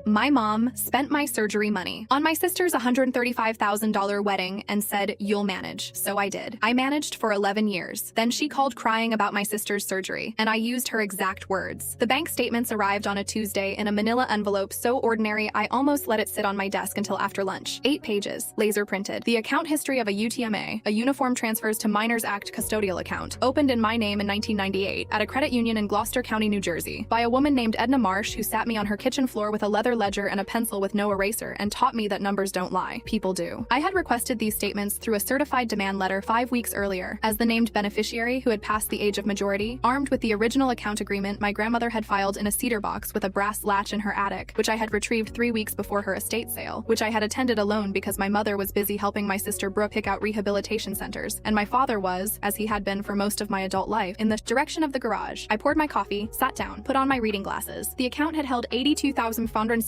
My mom spent my surgery money on my sister's $135,000 wedding and said, "You'll manage." So I did. I managed for 11 years. Then she called crying about my sister's surgery, and I used her exact words. The bank statements arrived on a Tuesday in a manila envelope so ordinary I almost let it sit on my desk until after lunch. 8 pages, laser printed. The account history of a UTMA, a Uniform Transfers to Minors Act custodial account, opened in my name in 1998 at a credit union in Gloucester County, New Jersey, by a woman named Edna Marsh who sat me on her kitchen floor with a leather ledger and a pencil with no eraser and taught me that numbers don't lie. People do. I had requested these statements through a certified demand letter 5 weeks earlier. As the named beneficiary who had passed the age of majority, armed with the original account agreement my grandmother had filed in a cedar box with a brass latch in her attic, which I had retrieved 3 weeks before her estate sale, which I had attended alone because my mother was busy helping my sister Brooke pick out rehabilitation centers, and my father was, as he had been for most of my adult life, in the direction of the garage. I poured my coffee, sat down, put on my reading glasses. The account had held $82,416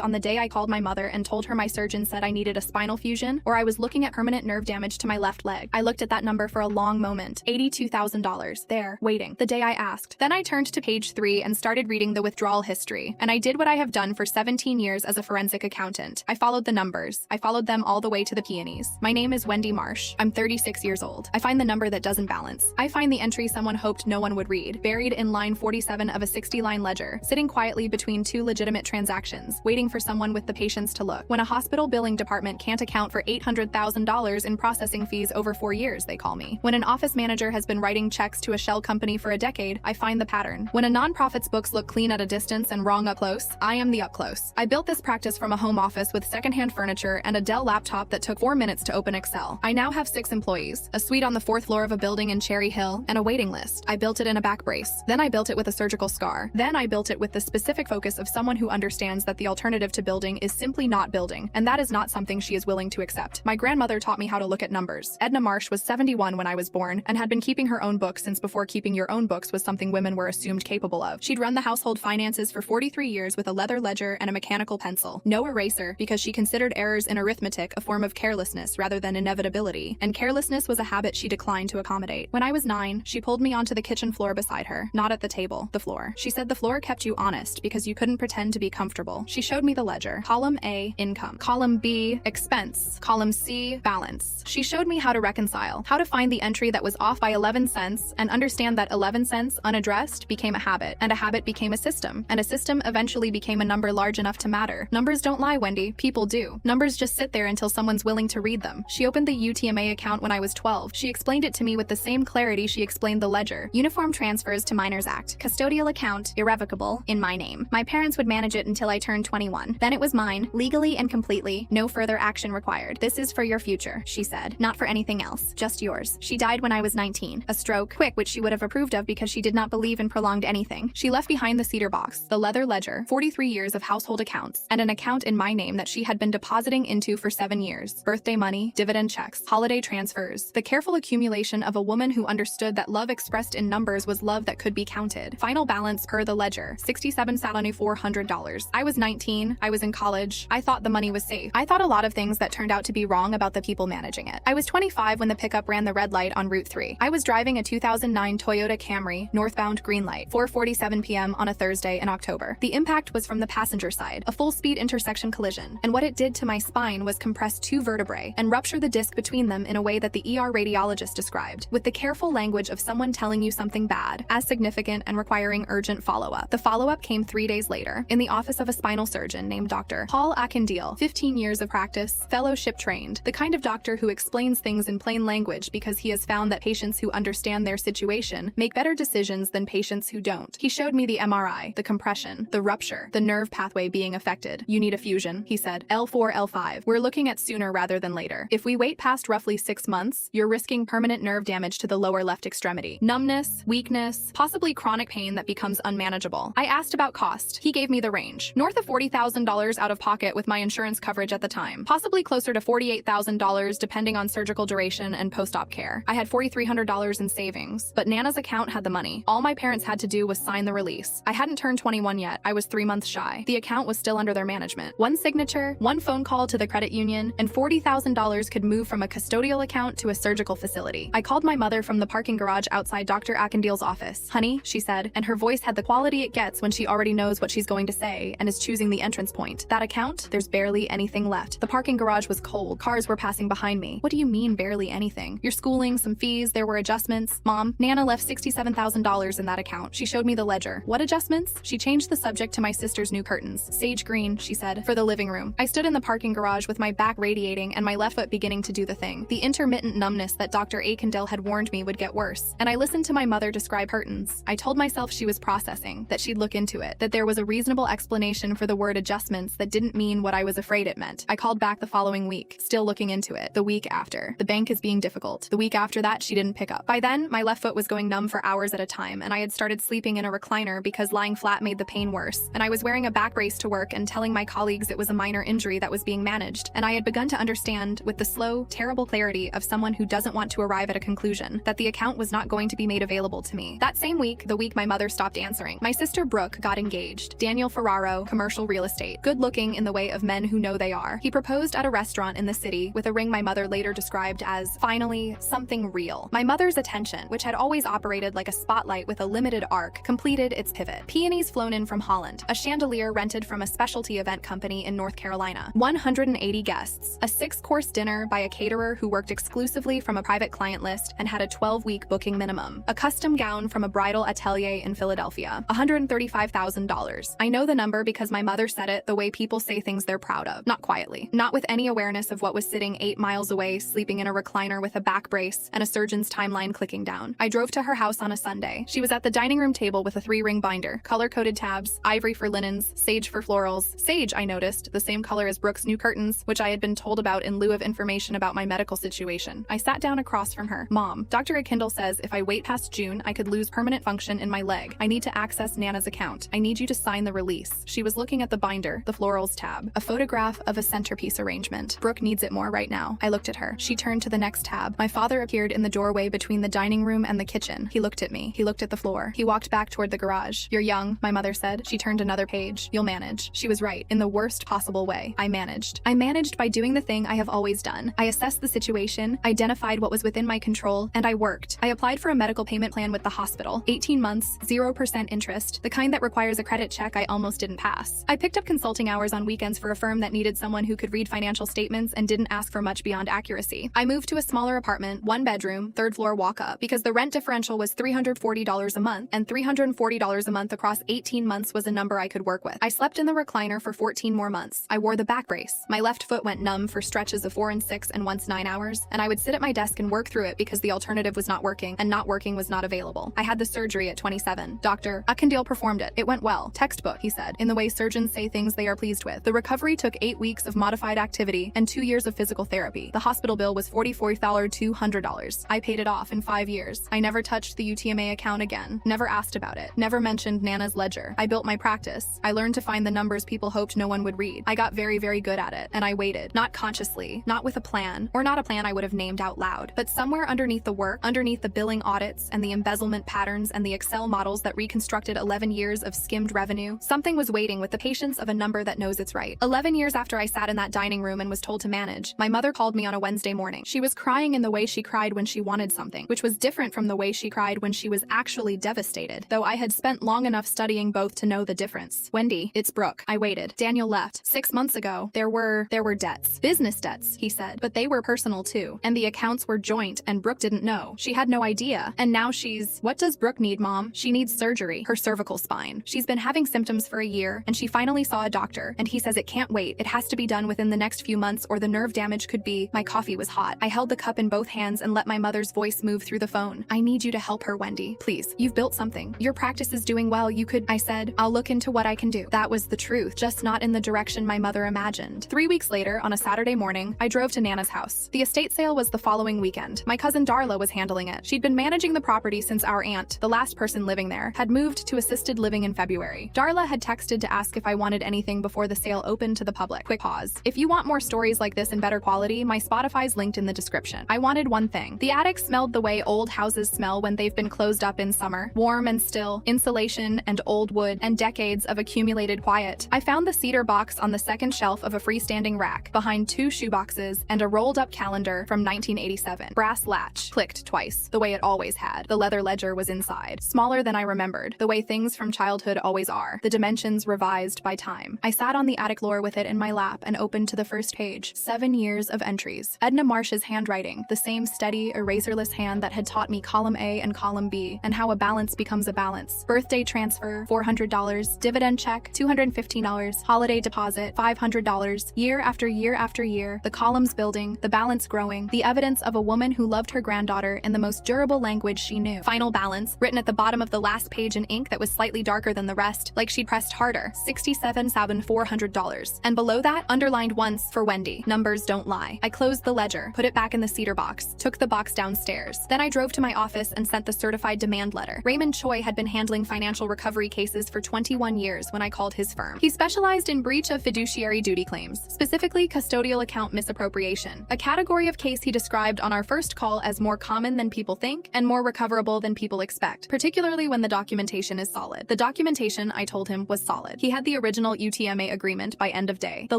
on the day I called my mother and told her my surgeon said I needed a spinal fusion or I was looking at permanent nerve damage to my left leg. I looked at that number for a long moment. $82,000. There, waiting. The day I asked. Then I turned to page 3 and started reading the withdrawal history, and I did what I have done for 17 years as a forensic accountant. I followed the numbers. I followed them all the way to the peonies. My name is Wendy Marsh. I'm 36 years old. I find the number that doesn't balance. I find the entry someone hoped no one would read, buried in line 47 of a 60-line ledger, sitting quietly between 2 legitimate transactions, waiting for someone with the patience to look. When a hospital billing department can't account for $800,000 in processing fees over 4 years, they call me. When an office manager has been writing checks to a shell company for a decade, I find the pattern. When a nonprofit's books look clean at a distance and wrong up close, I am the up close. I built this practice from a home office with secondhand furniture and a Dell laptop that took 4 minutes to open Excel. I now have 6 employees, a suite on the 4th floor of a building in Cherry Hill, and a waiting list. I built it in a back brace. Then I built it with a surgical scar. Then I built it with the specific focus of someone who understands that the alternative to building is simply not building, and that is not something she is willing to accept. My grandmother taught me how to look at numbers. Edna Marsh was 71 when I was born and had been keeping her own books since before keeping your own books was something women were assumed capable of. She'd run the household finances for 43 years with a leather ledger and a mechanical pencil. No eraser, because she considered errors in arithmetic a form of carelessness rather than inevitability, and carelessness was a habit she declined to accommodate. When I was 9, she pulled me onto the kitchen floor beside her, not at the table, the floor. She said the floor kept you honest because you couldn't pretend to be comfortable. She showed me the ledger. Column A, income. Column B, expense. Column C, balance. She showed me how to reconcile, how to find the entry that was off by 11 cents and understand that 11 cents unaddressed became a habit, and a habit became a system, and a system eventually became a number large enough to matter. Numbers don't lie, Wendy. People do. Numbers just sit there until someone's willing to read them. She opened the UTMA account when I was 12. She explained it to me with the same clarity she explained the ledger. Uniform Transfers to Minors Act. Custodial account, irrevocable, in my name. My parents would manage it until I turned 21. Then it was mine, legally and completely. No further action required. This is for your future, she said. Not for anything else. Just yours. She died when I was 19. A stroke, quick, which she would have approved of because she did not believe in prolonged anything. She left behind the cedar box, the leather ledger, 43 years of household accounts, and an account in my name that she had been depositing into for 7 years. Birthday money, dividend checks, holiday transfers. The careful accumulation of a woman who understood that love expressed in numbers was love that could be counted. Final balance per the ledger, $67,400. I was 19, I was in college, I thought the money was safe. I thought a lot of things that turned out to be wrong about the people managing it. I was 25 when the pickup ran the red light on Route 3. I was driving a 2009 Toyota Camry, northbound green light, 4:47 p.m. on a Thursday in October. The impact was from the passenger side, a full-speed intersection collision, and what it did to my spine was compress 2 vertebrae and rupture the disc between them in a way that the ER radiologist described, with the careful language of someone telling you something bad, as significant and requiring urgent follow-up. The follow-up came 3 days later, in the office of a spinal surgeon named Dr. Paul Akindeel, 15 years of practice, fellowship trained, the kind of doctor who explains things in plain language because he has found that patients who understand their situation make better decisions than patients who don't. He showed me the MRI, the compression, the rupture, the nerve pathway being affected. You need a fusion, he said. L4, L5. We're looking at sooner rather than later. If we wait past roughly 6 months, you're risking permanent nerve damage to the lower left extremity. Numbness, weakness, possibly chronic pain that becomes unmanageable. I asked about cost. He gave me the range. North of $40,000 out of pocket with my insurance coverage at the time. Possibly closer to $48,000 depending on surgical duration and post-op care. I had $4,300 in savings, but Nana's account had the money. All my parents had to do was sign the release. I hadn't turned 21 yet. I was 3 months shy. The account was still under their management. One signature, one phone call to the credit union, and $40,000 could move from a custodial account to a surgical facility. I called my mother from the parking garage outside Dr. Akindeel's office. Honey, she said, and her voice had the quality it gets when she already knows what she's going to say, and and is choosing the entrance point. That account? There's barely anything left. The parking garage was cold. Cars were passing behind me. What do you mean barely anything? Your schooling, some fees, there were adjustments. Mom, Nana left $67,000 in that account. She showed me the ledger. What adjustments? She changed the subject to my sister's new curtains. Sage green, she said, for the living room. I stood in the parking garage with my back radiating and my left foot beginning to do the thing. The intermittent numbness that Dr. Akindale had warned me would get worse. And I listened to my mother describe curtains. I told myself she was processing, that she'd look into it, that there was a reasonable explanation for the word adjustments that didn't mean what I was afraid it meant. I called back the following week, still looking into it. The week after. The bank is being difficult. The week after that, she didn't pick up. By then, my left foot was going numb for hours at a time, and I had started sleeping in a recliner because lying flat made the pain worse. And I was wearing a back brace to work and telling my colleagues it was a minor injury that was being managed. And I had begun to understand, with the slow, terrible clarity of someone who doesn't want to arrive at a conclusion, that the account was not going to be made available to me. That same week, the week my mother stopped answering, my sister Brooke got engaged. Daniel Ferraro, commercial real estate. Good looking in the way of men who know they are. He proposed at a restaurant in the city with a ring my mother later described as, finally, something real. My mother's attention, which had always operated like a spotlight with a limited arc, completed its pivot. Peonies flown in from Holland, a chandelier rented from a specialty event company in North Carolina, 180 guests, a 6-course dinner by a caterer who worked exclusively from a private client list and had a 12-week booking minimum, a custom gown from a bridal atelier in Philadelphia, $135,000. I know the number because my mother said it the way people say things they're proud of, not quietly, not with any awareness of what was sitting 8 miles away, sleeping in a recliner with a back brace and a surgeon's timeline clicking down. I drove to her house on a Sunday. She was at the dining room table with a 3-ring binder, color-coded tabs, ivory for linens, sage for florals. Sage, I noticed, the same color as Brooke's new curtains, which I had been told about in lieu of information about my medical situation. I sat down across from her. Mom, Dr. Akindale says if I wait past June, I could lose permanent function in my leg. I need to access Nana's account. I need you to sign the release. She was looking at the binder, the florals tab, a photograph of a centerpiece arrangement. Brooke needs it more right now. I looked at her. She turned to the next tab. My father appeared in the doorway between the dining room and the kitchen. He looked at me. He looked at the floor. He walked back toward the garage. You're young, my mother said. She turned another page. You'll manage. She was right. In the worst possible way. I managed. I managed by doing the thing I have always done. I assessed the situation, identified what was within my control, and I worked. I applied for a medical payment plan with the hospital. 18 months, 0% interest, the kind that requires a credit check I almost didn't pass. I picked up consulting hours on weekends for a firm that needed someone who could read financial statements and didn't ask for much beyond accuracy. I moved to a smaller apartment, 1 bedroom, 3rd floor walk-up, because the rent differential was $340 a month, and $340 a month across 18 months was a number I could work with. I slept in the recliner for 14 more months. I wore the back brace. My left foot went numb for stretches of 4 and 6 and once 9 hours, and I would sit at my desk and work through it because the alternative was not working, and not working was not available. I had the surgery at 27. Dr. Akindale performed it. It went well. Textbook, he said, in the way surgeons say things they are pleased with. The recovery took 8 weeks of modified activity and 2 years of physical therapy. The hospital bill was $44,200. I paid it off in 5 years. I never touched the UTMA account again. Never asked about it. Never mentioned Nana's ledger. I built my practice. I learned to find the numbers people hoped no one would read. I got very, very good at it, and I waited. Not consciously, not with a plan, or not a plan I would have named out loud, but somewhere underneath the work, underneath the billing audits and the embezzlement patterns and the Excel models that reconstructed 11 years of skimmed revenue, something was waiting with the patience of a number that knows it's right. 11 years after I sat in that dining room and was told to manage, my mother called me on a Wednesday morning. She was crying in the way she cried when she wanted something, which was different from the way she cried when she was actually devastated, though I had spent long enough studying both to know the difference. Wendy, it's Brooke. I waited. Daniel left. 6 months ago, there were debts. Business debts, he said, but they were personal too, and the accounts were joint, and Brooke didn't know. She had no idea, and now she's... What does Brooke need, Mom? She needs surgery. Her cervical spine. She's been having symptoms for a year, and she finally saw a doctor, and he says it can't wait. It has to be done within the next few months or the nerve damage could be... My coffee was hot. I held the cup in both hands and let my mother's voice move through the phone. I need you to help her, Wendy. Please. You've built something. Your practice is doing well. You could... I said, I'll look into what I can do. That was the truth, just not in the direction my mother imagined. 3 weeks later, on a Saturday morning, I drove to Nana's house. The estate sale was the following weekend. My cousin Darla was handling it. She'd been managing the property since our aunt, the last person living there, had moved to assisted living in February. Darla had texted to ask if I wanted anything before the sale opened to the public. Quick pause. If you want more stories like this in better quality, my Spotify's linked in the description. I wanted one thing. The attic smelled the way old houses smell when they've been closed up in summer. Warm and still, insulation and old wood, and decades of accumulated quiet. I found the cedar box on the second shelf of a freestanding rack, behind 2 shoeboxes and a rolled-up calendar from 1987. Brass latch. Clicked twice, the way it always had. The leather ledger was inside. Smaller than I remembered, the way things from childhood always are. The dimensions revised by time. I sat on the attic floor with it in my lap and opened to the first page. 7 years of entries. Edna Marsh's handwriting, the same steady, eraserless hand that had taught me column A and column B, and how a balance becomes a balance. Birthday transfer, $400. Dividend check, $215. Holiday deposit, $500. Year after year after year, the columns building, the balance growing, the evidence of a woman who loved her granddaughter in the most durable language she knew. Final balance, written at the bottom of the last page in ink that was slightly darker than the rest, like she'd pressed harder, $67,400. And below that, underlined once, for Wendy, numbers don't lie. I closed the ledger, put it back in the cedar box, took the box downstairs. Then I drove to my office and sent the certified demand letter. Raymond Choi had been handling financial recovery cases for 21 years when I called his firm. He specialized in breach of fiduciary duty claims, specifically custodial account misappropriation, a category of case he described on our first call as more common than people think and more recoverable than people expect, particularly when the documentation is solid. The documentation, I told him, was solid. He had the original UTMA agreement by end of day, the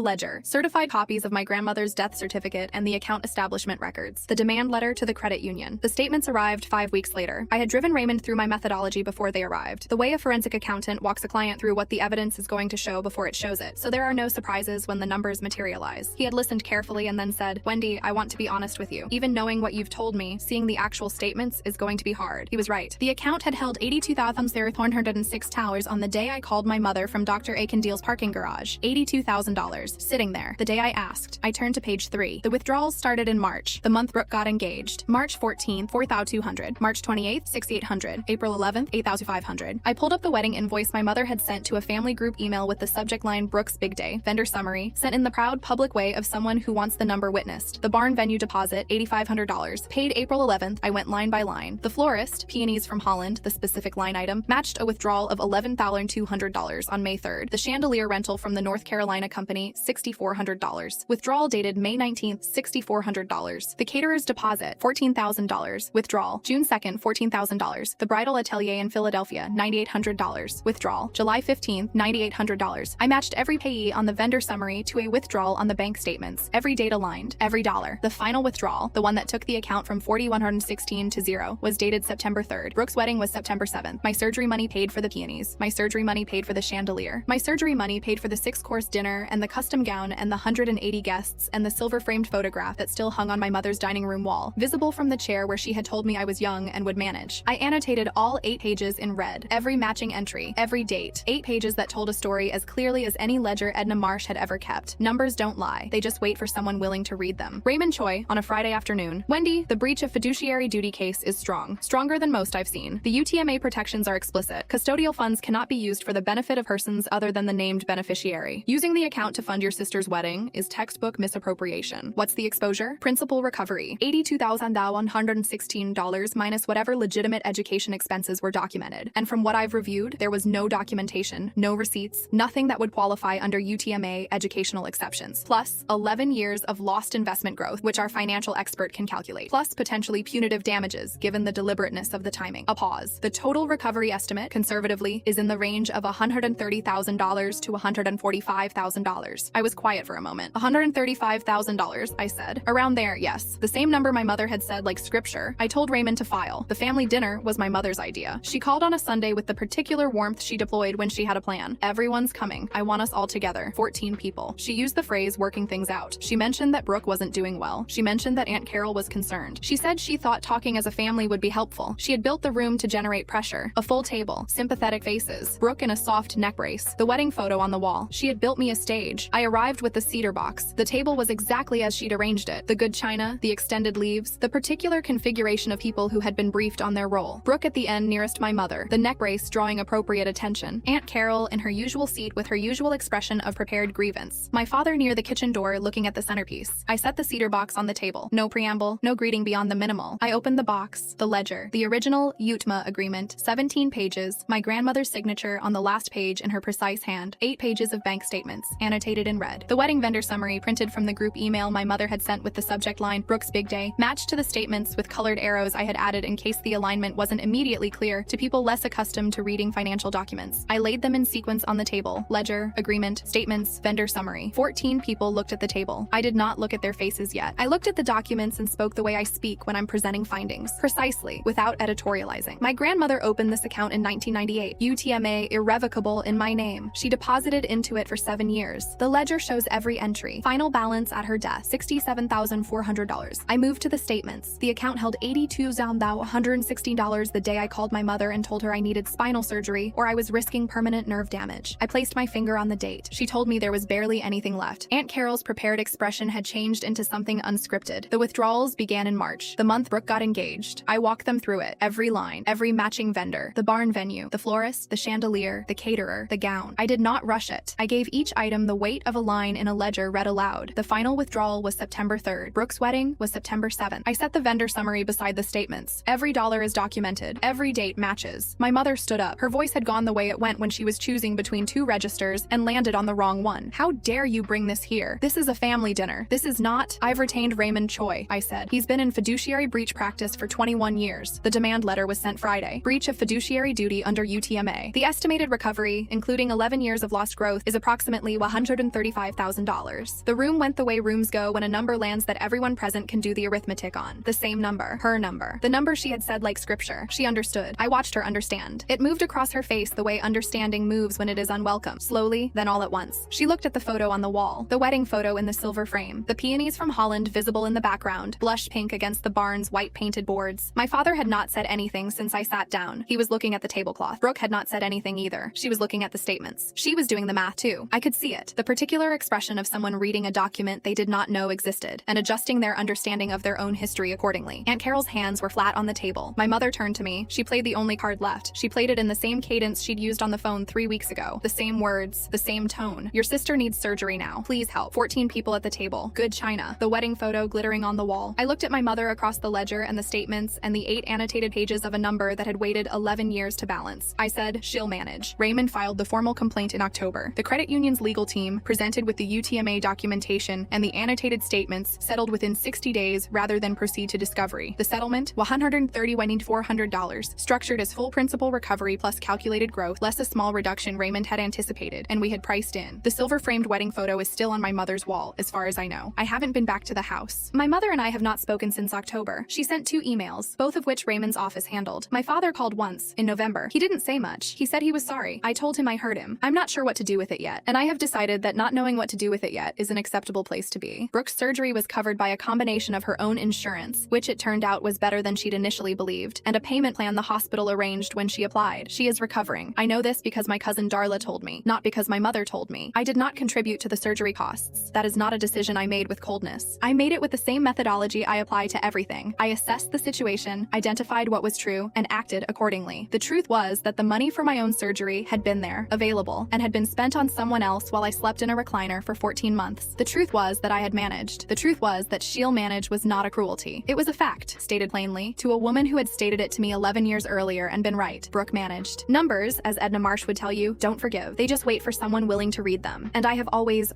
ledger, certified copies of my grandmother's death certificate and the account establishment records, the demand letter to the credit union. The statements arrived 5 weeks later. I had driven Raymond through my methodology before they arrived, the way a forensic accountant walks a client through what the evidence is going to show before it shows it, so there are no surprises when the numbers materialize. He had listened carefully and then said, "Wendy, I want to be honest with you. Even knowing what you've told me, seeing the actual statements is going to be hard." He was right. The account had held $82,406 on the day I called my mother from Dr. Akendeal's parking garage. $82,000, sitting there, the day I asked. I turned to page 3. The withdrawals started in March, the month Brooke got engaged. March 14th, $4,200. March 28th, $6,800. April 11th, $8,500. I pulled up the wedding invoice my mother had sent to a family group email with the subject line Brooke's Big Day, vendor summary, sent in the proud public way of someone who wants the number witnessed. The barn venue deposit, $8,500. Paid April 11th, I went line by line. The florist, peonies from Holland, the specific line item, matched a withdrawal of $11,200 on May 3rd. The chandelier rental from the North Carolina company, $6,400. Withdrawal dated May 19th, $6,400. The caterer's deposit, $14,000. Withdrawal, June 2nd, $14,000. The bridal atelier in Philadelphia, $9,800. Withdrawal, July 15th, $9,800. I matched every payee on the vendor summary to a withdrawal on the bank statements. Every date aligned, every dollar. The final withdrawal, the one that took the account from $4,116 to $0, was dated September 3rd. Brooke's wedding was September 7th. My surgery money paid for the peonies. My surgery money paid for the chandelier. My surgery money paid for the 6-course dinner and the custom gown and the 180 guests and the silver-framed photograph that still hung on my mother's dining room wall, visible from the chair where she had told me I was young and would manage. I annotated all 8 pages in red, every matching entry, every date. 8 pages that told a story as clearly as any ledger Edna Marsh had ever kept. Numbers don't lie. They just wait for someone willing to read them. Raymond Choi, on a Friday afternoon. Wendy, the breach of fiduciary duty case is strong. Stronger than most I've seen. The UTMA protections are explicit. Custodial funds cannot be used for the benefit of persons other than the named beneficiary. Using the account to fund your sister's wedding is textbook misappropriation. What's the exposure? Principal recovery. $82,116 minus whatever legitimate education expenses were documented. And from what I've reviewed, there was no documentation, no receipts, nothing that would qualify under UTMA educational exceptions. Plus, 11 years of lost investment growth, which our financial expert can calculate. Plus, potentially punitive damages, given the deliberateness of the timing. A pause. The total recovery estimate, conservatively, is in the range of $130,000 to $145,000. I was quiet for a moment. $135,000, I said. Around there, yes. The same number my mother had said like scripture. I told Raymond to file. The family dinner was my mother's idea. She called on a Sunday with the particular warmth she deployed when she had a plan. Everyone's coming. I want us all together. 14 people. She used the phrase working things out. She mentioned that Brooke wasn't doing well. She mentioned that Aunt Carol was concerned. She said she thought talking as a family would be helpful. She had built the room to generate pressure. A full table. Sympathetic faces. Brooke in a soft neck brace. The wedding photo on the wall. She had built me a stage. I arrived with the cedar box. The table was exactly as she'd arranged it. The good china, the extended leaves, the particular configuration of people who had been briefed on their role. Brooke at the end nearest my mother. The neck brace drawing appropriate attention. Aunt Carol in her usual seat with her usual expression of prepared grievance. My father near the kitchen door looking at the centerpiece. I set the cedar box on the table. No preamble, no greeting beyond the minimal. I opened the box, the ledger, the original UTMA agreement, 17 pages, my grandmother's signature on the last page in her precise hand, 8 pages of bank statements, annotated in red. The wedding vendor summary printed from the group email my mother had sent with the subject line, Brooke's Big Day, matched to the statements with colored arrows I had added in case the alignment wasn't immediately clear to people less accustomed to reading financial documents. I laid them in sequence on the table, ledger, agreement, statements, vendor summary. 14 people looked at the table. I did not look at their faces yet. I looked at the documents and spoke the way I speak when I'm presenting findings, precisely, without editorializing. My grandmother opened this account in 1998. UTMA irrevocable in my my name. She deposited into it for 7 years. The ledger shows every entry. Final balance at her death, $67,400. I moved to the statements. The account held $82,116 the day I called my mother and told her I needed spinal surgery or I was risking permanent nerve damage. I placed my finger on the date. She told me there was barely anything left. Aunt Carol's prepared expression had changed into something unscripted. The withdrawals began in March. The month Brooke got engaged. I walked them through it. Every line, every matching vendor, the barn venue, the florist, the chandelier, the caterer, the gown. I did not rush it. I gave each item the weight of a line in a ledger read aloud. The final withdrawal was September 3rd. Brooke's wedding was September 7th. I set the vendor summary beside the statements. Every dollar is documented. Every date matches. My mother stood up. Her voice had gone the way it went when she was choosing between 2 registers and landed on the wrong one. How dare you bring this here? This is a family dinner. This is not. I've retained Raymond Choi, I said. He's been in fiduciary breach practice for 21 years. The demand letter was sent Friday. Breach of fiduciary duty under UTMA. The estimated recovery, including 11 years of lost growth, is approximately $135,000. The room went the way rooms go when a number lands that everyone present can do the arithmetic on. The same number. Her number. The number she had said like scripture. She understood. I watched her understand. It moved across her face the way understanding moves when it is unwelcome. Slowly, then all at once. She looked at the photo on the wall. The wedding photo in the silver frame. The peonies from Holland visible in the background. Blush pink against the barn's white painted boards. My father had not said anything since I sat down. He was looking at the tablecloth. Brooke had not said anything either. She was looking at the statements. She was doing the math too. I could see it. The particular expression of someone reading a document they did not know existed and adjusting their understanding of their own history accordingly. Aunt Carol's hands were flat on the table. My mother turned to me. She played the only card left. She played it in the same cadence she'd used on the phone 3 weeks ago. The same words, the same tone. Your sister needs surgery now. Please help. 14 people at the table. Good china. The wedding photo glittering on the wall. I looked at my mother across the ledger and the statements and the 8 annotated pages of a number that had waited 11 years to balance. I said, she'll manage. Raymond filed the formal complaint in October. The credit union's legal team, presented with the UTMA documentation and the annotated statements, settled within 60 days rather than proceed to discovery. The settlement, $130,400, structured as full principal recovery plus calculated growth, less a small reduction Raymond had anticipated, and we had priced in. The silver-framed wedding photo is still on my mother's wall, as far as I know. I haven't been back to the house. My mother and I have not spoken since October. She sent 2 emails, both of which Raymond's office handled. My father called once, in November. He didn't say much. He said he was sorry. I told him I heard him. I'm not sure what to do with it yet, and I have decided that not knowing what to do with it yet is an acceptable place to be. Brooke's surgery was covered by a combination of her own insurance, which it turned out was better than she'd initially believed, and a payment plan the hospital arranged when she applied. She is recovering. I know this because my cousin Darla told me, not because my mother told me. I did not contribute to the surgery costs. That is not a decision I made with coldness. I made it with the same methodology I apply to everything. I assessed the situation, identified what was true, and acted accordingly. The truth was that the money for my own surgery had been there, available, and had been spent on someone else while I slept in a recliner for 14 months. The truth was that I had managed. The truth was that she'll manage was not a cruelty. It was a fact, stated plainly, to a woman who had stated it to me 11 years earlier and been right. Brooke managed. Numbers, as Edna Marsh would tell you, don't forgive. They just wait for someone willing to read them. And I have always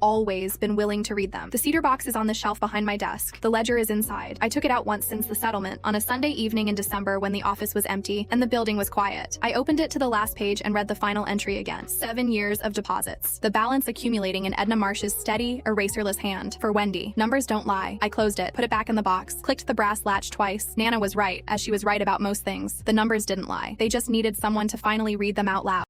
been willing to read them. The cedar box is on the shelf behind my desk. The ledger is inside. I took it out once since the settlement, on a Sunday evening in December when the office was empty and the building was quiet. I opened it to the last page and read the final entry again. 7 years of deposits. The balance accumulating in Edna Marsh's steady, eraserless hand. For Wendy. Numbers don't lie. I closed it, put it back in the box, clicked the brass latch twice. Nana was right, as she was right about most things. The numbers didn't lie. They just needed someone to finally read them out loud.